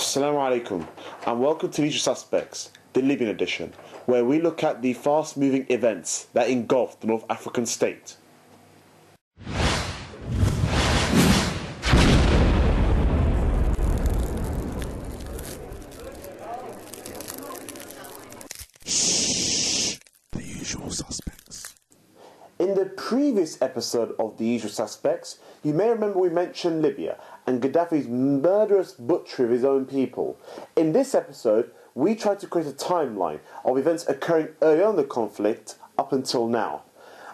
Assalamu alaikum and welcome to The Usual Suspects, the Libyan edition, where we look at the fast-moving events that engulf the North African state. The Usual Suspects. In the previous episode of The Usual Suspects, you may remember we mentioned Libya and Gaddafi's murderous butchery of his own people. In this episode, we tried to create a timeline of events occurring early on in the conflict up until now.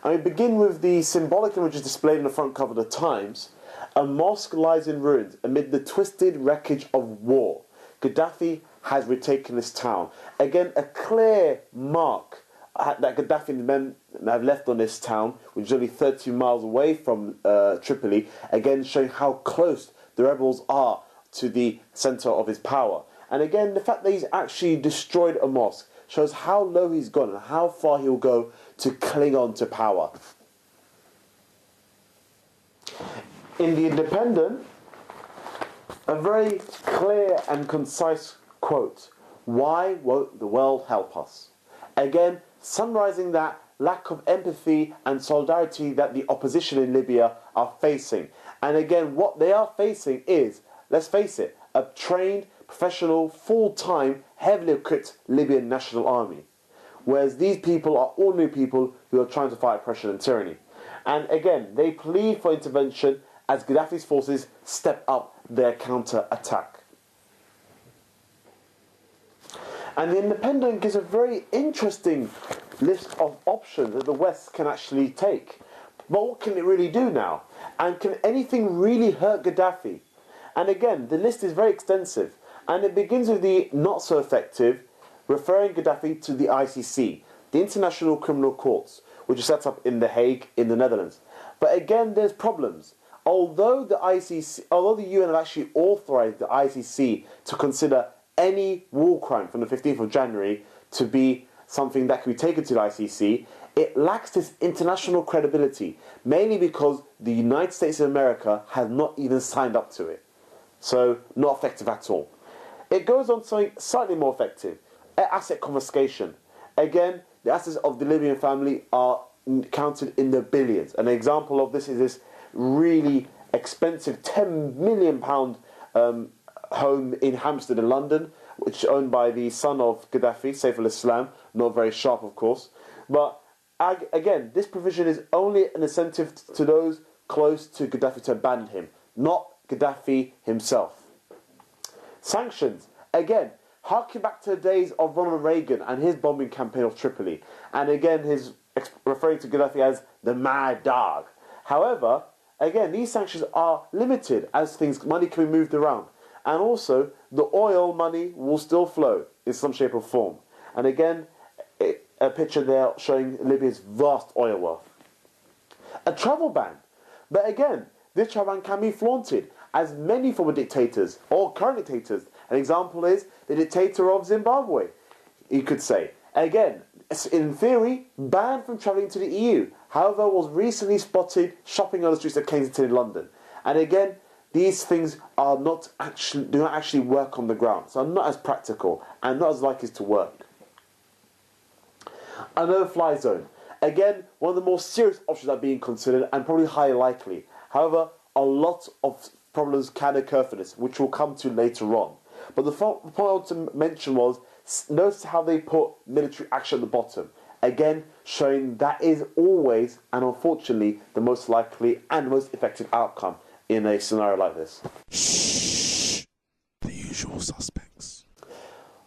And we begin with the symbolic images displayed on the front cover of the Times. A mosque lies in ruins amid the twisted wreckage of war. Gaddafi has retaken this town. Again, a clear mark that Gaddafi and men have left on this town, which is only 30 miles away from Tripoli, again showing how close the rebels are to the centre of his power. And again, the fact that he's actually destroyed a mosque shows how low he's gone and how far he'll go to cling on to power. In The Independent, a very clear and concise quote: "Why won't the world help us?" Again, summarising that lack of empathy and solidarity that the opposition in Libya are facing. And again, what they are facing is, let's face it, a trained, professional, full-time, heavily equipped Libyan National Army. Whereas these people are ordinary people who are trying to fight oppression and tyranny. And again, they plead for intervention as Gaddafi's forces step up their counter-attack. And The Independent gives a very interesting list of options that the West can actually take. But what can it really do now? And can anything really hurt Gaddafi? And again, the list is very extensive. And it begins with the not so effective, referring Gaddafi to the ICC, the International Criminal Courts, which is set up in The Hague in the Netherlands. But again, there's problems. Although the UN have actually authorised the ICC to consider any war crime from the 15th of January to be something that can be taken to the ICC, it lacks this international credibility, mainly because the United States of America has not even signed up to it. So, not effective at all. It goes on to something slightly more effective: asset confiscation. Again, the assets of the Libyan family are counted in the billions. An example of this is this really expensive £10 million home in Hampstead in London, which is owned by the son of Gaddafi, Saif al-Islam, not very sharp of course. But again, this provision is only an incentive to those close to Gaddafi to abandon him, not Gaddafi himself. Sanctions, again, harking back to the days of Ronald Reagan and his bombing campaign of Tripoli, and again his referring to Gaddafi as the mad dog. However, again, these sanctions are limited as money can be moved around. And also, the oil money will still flow in some shape or form. And again, a picture there showing Libya's vast oil wealth. A travel ban. But again, this travel ban can be flaunted, as many former dictators, or current dictators. An example is the dictator of Zimbabwe, you could say. Again, in theory, banned from travelling to the EU. However, was recently spotted shopping on the streets of Kensington in London. And again, these things do not actually work on the ground, so are not as practical and not as likely to work. A no-fly zone. Again, one of the more serious options are being considered and probably highly likely. However, a lot of problems can occur for this, which we'll come to later on. But the point I want to mention was, notice how they put military action at the bottom. Again, showing that is always, and unfortunately, the most likely and most effective outcome in a scenario like this. The Usual Suspects.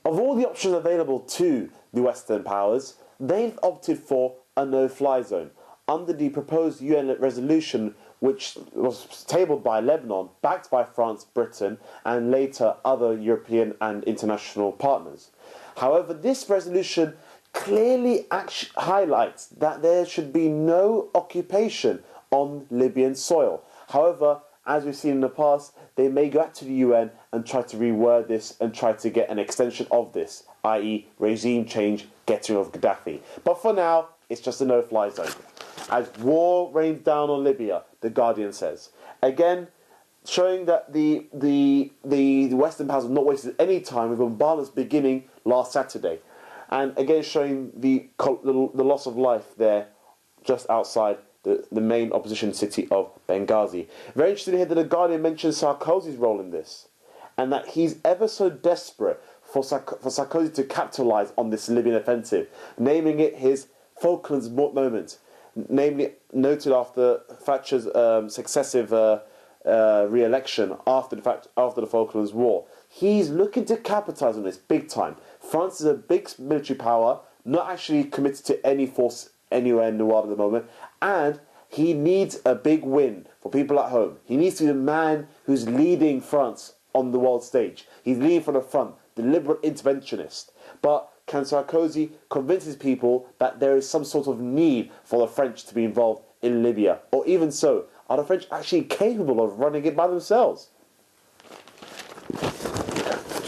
Of all the options available to the Western powers, they've opted for a no-fly zone under the proposed UN resolution, which was tabled by Lebanon, backed by France, Britain, and later other European and international partners. However, this resolution clearly highlights that there should be no occupation on Libyan soil. However, as we've seen in the past, they may go back to the UN and try to reword this and try to get an extension of this, i.e. regime change, getting rid of Gaddafi. But for now, it's just a no-fly zone. As war rains down on Libya, The Guardian says. Again, showing that the Western powers have not wasted any time with bombardments beginning last Saturday, and again showing the loss of life there, just outside the main opposition city of Benghazi. Very interesting here that the Guardian mentions Sarkozy's role in this, and that he's ever so desperate for Sarkozy to capitalise on this Libyan offensive, naming it his Falklands moment, namely noted after Thatcher's successive re-election after the Falklands War. He's looking to capitalise on this big time. France is a big military power, not actually committed to any force anywhere in the world at the moment, and he needs a big win for people at home. He needs to be the man who's leading France on the world stage. He's leading from the front, the liberal interventionist. But can Sarkozy convince his people that there is some sort of need for the French to be involved in Libya? Or even so, are the French actually capable of running it by themselves?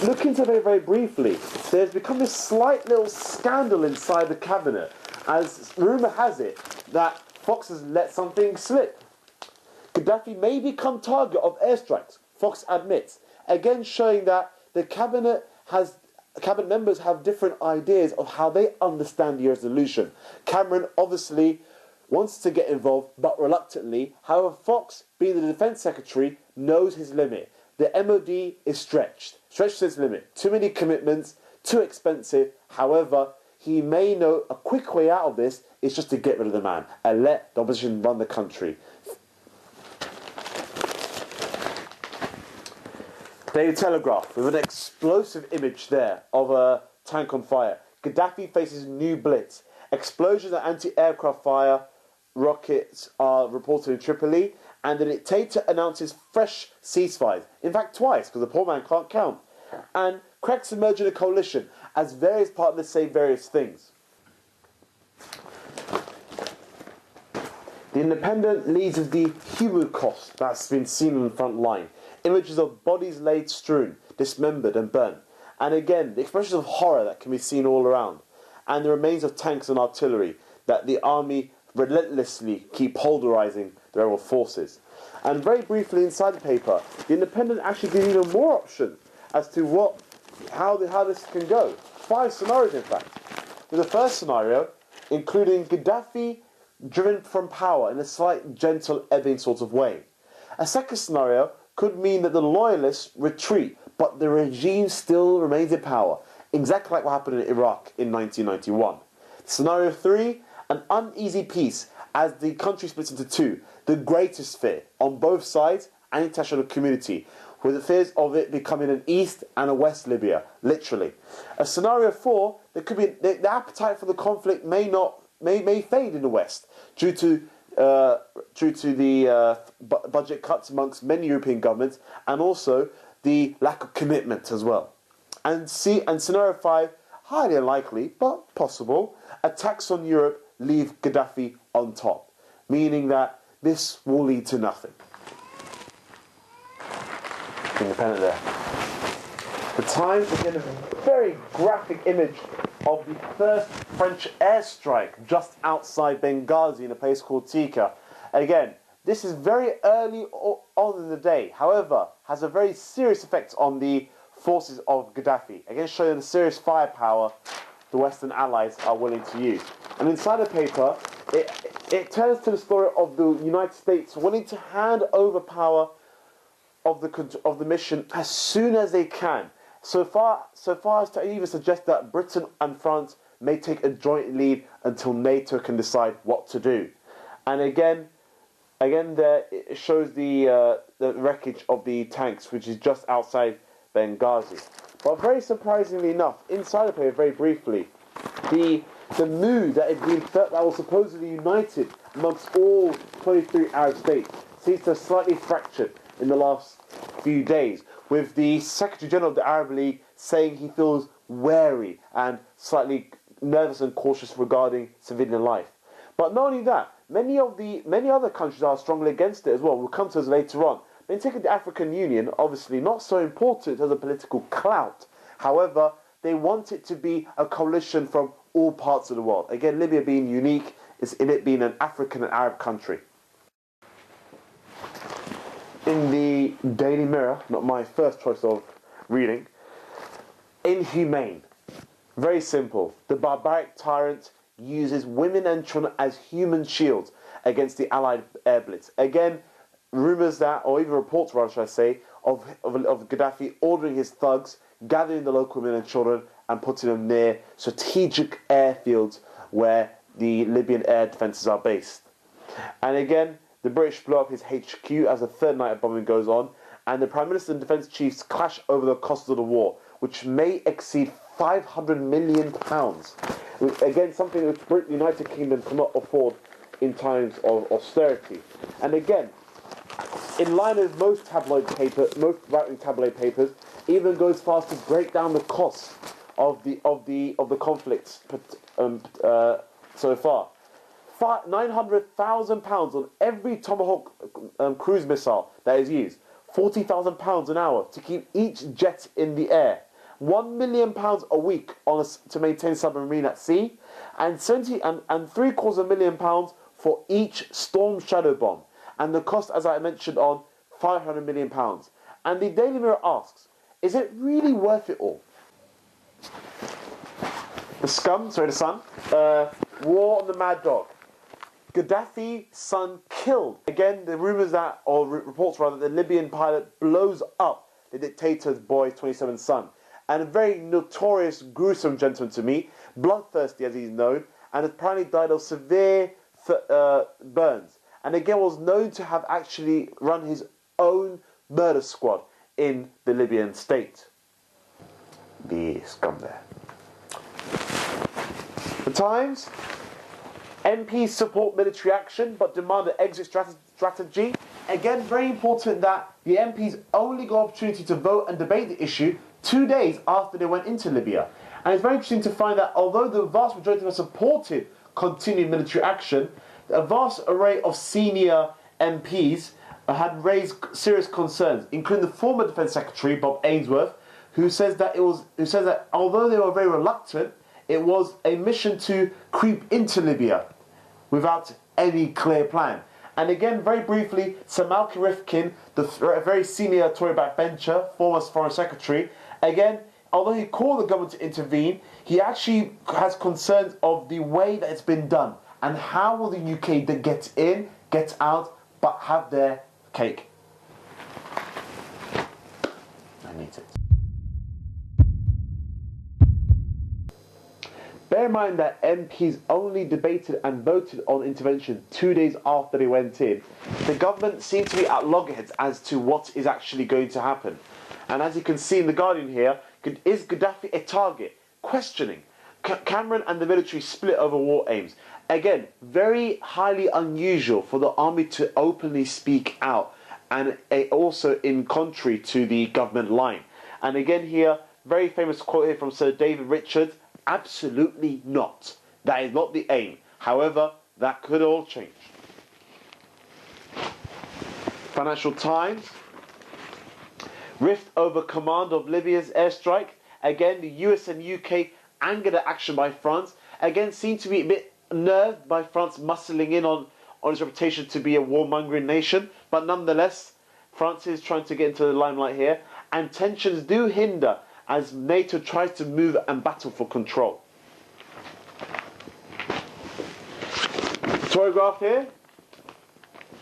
Look into it very briefly. There's become this slight little scandal inside the cabinet, as rumour has it that Fox has let something slip. Gaddafi may become target of airstrikes, Fox admits, again showing that the cabinet members have different ideas of how they understand the resolution. Cameron obviously wants to get involved, but reluctantly. However, Fox, being the defence secretary, knows his limit. The MOD is stretched to its limit. Too many commitments, too expensive. However, he may know a quick way out of this is just to get rid of the man and let the opposition run the country. Daily Telegraph, with an explosive image there of a tank on fire. Gaddafi faces new blitz. Explosions and anti-aircraft fire rockets are reported in Tripoli, and the dictator announces fresh ceasefires. In fact, twice, because the poor man can't count. And cracks emerge in a coalition as various partners say various things. The Independent leads with the human cost that's been seen on the front line. Images of bodies laid strewn, dismembered and burnt. And again, the expressions of horror that can be seen all around. And the remains of tanks and artillery that the army relentlessly keep polarising the rebel forces. And very briefly inside the paper, the Independent actually gives even more options as to how this can go. 5 scenarios, in fact. With the first scenario, including Gaddafi driven from power in a slight, gentle, ebbing sort of way. A second scenario could mean that the loyalists retreat, but the regime still remains in power, exactly like what happened in Iraq in 1991. Scenario 3, an uneasy peace as the country splits into two, the greatest fear on both sides and international community, with the fears of it becoming an East and a West Libya, literally. A scenario 4, there could be the appetite for the conflict may fade in the West due to the budget cuts amongst many European governments, and also the lack of commitment as well. And scenario 5, highly unlikely but possible, attacks on Europe leave Gaddafi on top, meaning that this will lead to nothing. Independent there. The Times, again, a very graphic image of the first French airstrike just outside Benghazi in a place called Tika. Again, this is very early on in the day, however, has a very serious effect on the forces of Gaddafi, again showing the serious firepower the Western allies are willing to use. And inside the paper, it tells to the story of the United States willing to hand over power of the mission as soon as they can. So far as to even suggest that Britain and France may take a joint lead until NATO can decide what to do. And again there it shows the wreckage of the tanks, which is just outside Benghazi. But very surprisingly enough, inside the paper, very briefly, the mood that was supposedly united amongst all 23 Arab states seems to have slightly fractured in the last few days, with the Secretary General of the Arab League saying he feels wary and slightly nervous and cautious regarding civilian life. But not only that, many other countries are strongly against it as well. We'll come to this later on. Then take the African Union, obviously not so important as a political clout. However, they want it to be a coalition from all parts of the world. Again, Libya being unique is in it being an African and Arab country. In the Daily Mirror, not my first choice of reading. Inhumane. Very simple. The barbaric tyrant uses women and children as human shields against the Allied air blitz. Again, rumours that, or even reports rather should I say, of Gaddafi ordering his thugs, gathering the local women and children and putting them near strategic airfields where the Libyan air defences are based. And again, the British blow up his HQ as the third night of bombing goes on, and the Prime Minister and Defence Chiefs clash over the cost of the war, which may exceed £500 million. Again, something which the United Kingdom cannot afford in times of austerity. And again, in line with most right-wing tabloid papers, even goes fast to break down the costs of the conflicts so far. £900,000 on every Tomahawk cruise missile that is used. £40,000 an hour to keep each jet in the air. £1 million a week to maintain submarine at sea, and £750,000 for each Storm Shadow bomb. And the cost, as I mentioned, on £500 million. And the Daily Mirror asks, is it really worth it all? The Sun. War on the Mad Dog. Gaddafi's son killed. Again, the rumours that, or reports rather, that the Libyan pilot blows up the dictator's boy's 27th son. And a very notorious, gruesome gentleman to me, bloodthirsty as he's known, and apparently died of severe burns. And again was known to have actually run his own murder squad in the Libyan state. The scum there. The Times. MPs support military action but demand an exit strategy. Again, very important that the MPs only got opportunity to vote and debate the issue 2 days after they went into Libya. And it's very interesting to find that although the vast majority of them supported continued military action, a vast array of senior MPs had raised serious concerns, including the former Defence Secretary, Bob Ainsworth, who says that although they were very reluctant, it was a mission to creep into Libya without any clear plan. And again, very briefly, Sir Malcolm Rifkin, the very senior Tory backbencher, former Foreign Secretary, again, although he called the government to intervene, he actually has concerns of the way that it's been done. And how will the UK get in, get out, but have their cake? I need it. Bear in mind that MPs only debated and voted on intervention 2 days after they went in. The government seemed to be at loggerheads as to what is actually going to happen. And as you can see in The Guardian here, is Gaddafi a target? Questioning. Cameron and the military split over war aims. Again, very highly unusual for the army to openly speak out, and also in contrary to the government line. And again here, very famous quote here from Sir David Richards, absolutely not. That is not the aim. However, that could all change. Financial Times. Rift over command of Libya's airstrike. Again, the US and UK angered at action by France. Again, seem to be a bit nerved by France muscling in on its reputation to be a warmongering nation. But nonetheless, France is trying to get into the limelight here. And tensions do hinder as NATO tries to move and battle for control. Telegraph here.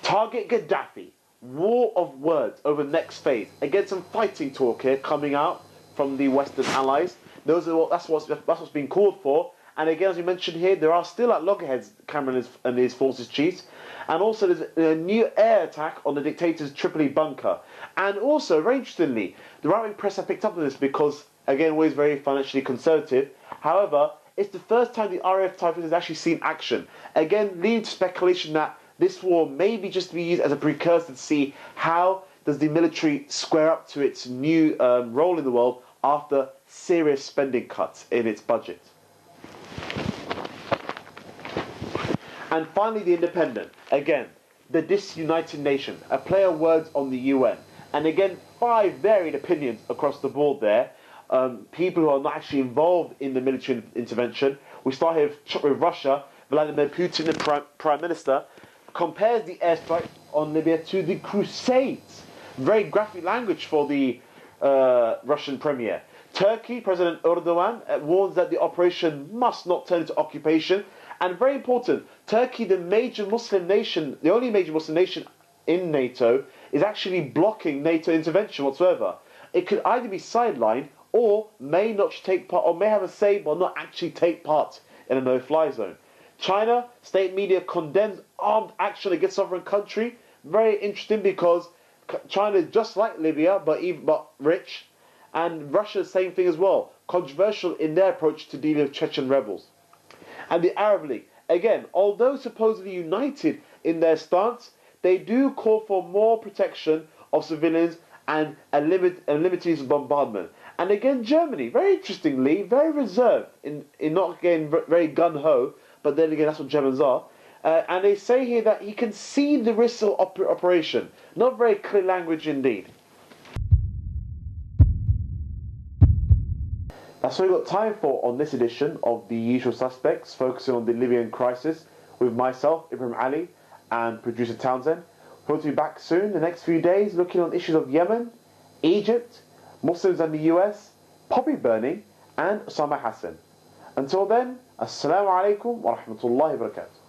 Target Gaddafi. War of words over next phase. Again, some fighting talk here coming out from the Western allies. That's what's been called for. And again, as we mentioned here, there are still at loggerheads Cameron and his forces chiefs. And also there's a new air attack on the dictator's Tripoli bunker. And also, very interestingly, the right-wing press have picked up on this because, again, always very financially conservative. However, it's the first time the RAF Typhoon has actually seen action. Again, leading to speculation that this war may be just to be used as a precursor to see how does the military square up to its new role in the world after serious spending cuts in its budget. And finally, The Independent. Again, the disunited nation. A play of words on the UN. And again, 5 varied opinions across the board there. People who are not actually involved in the military intervention. We start here with Russia. Vladimir Putin, the Prime Minister, compares the airstrike on Libya to the Crusades. Very graphic language for the Russian premier. Turkey, President Erdogan warns that the operation must not turn into occupation. And very important, Turkey, the major Muslim nation, the only major Muslim nation in NATO, is actually blocking NATO intervention whatsoever. It could either be sidelined or may not take part, or may have a say but not actually take part in a no-fly zone. China, state media condemns armed action against sovereign country. Very interesting because China is just like Libya, but rich, and Russia, same thing as well. Controversial in their approach to dealing with Chechen rebels. And the Arab League, again, although supposedly united in their stance, they do call for more protection of civilians and a limited bombardment. And again, Germany, very interestingly, very reserved in not getting very gun-ho, but then again, that's what Germans are. And they say here that he can see the risk of operation. Not very clear language indeed. That's all we've got time for on this edition of The Usual Suspects, focusing on the Libyan crisis with myself, Ibrahim Ali, and producer Townsend. Hope to be back soon, the next few days, looking on issues of Yemen, Egypt, Muslims and the US, poppy burning, and Usama Hasan. Until then, Assalamu alaikum wa rahmatullahi wa barakatuh.